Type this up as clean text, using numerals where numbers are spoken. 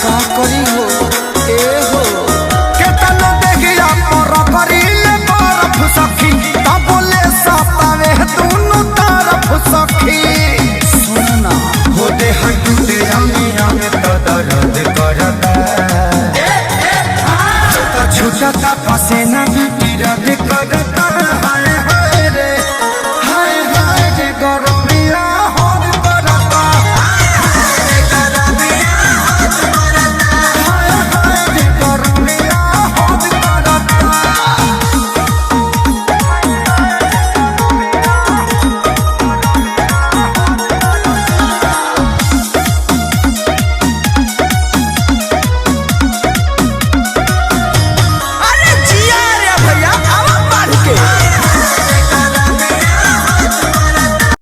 का करी हो ए हो केतनो देखिया पर करीले बरफ सखी तब बोले सतावे दोनों तरफ सखी सुनना हो दे हटते हमें तो दर्द करता तो छूटता पसेना भी रद करता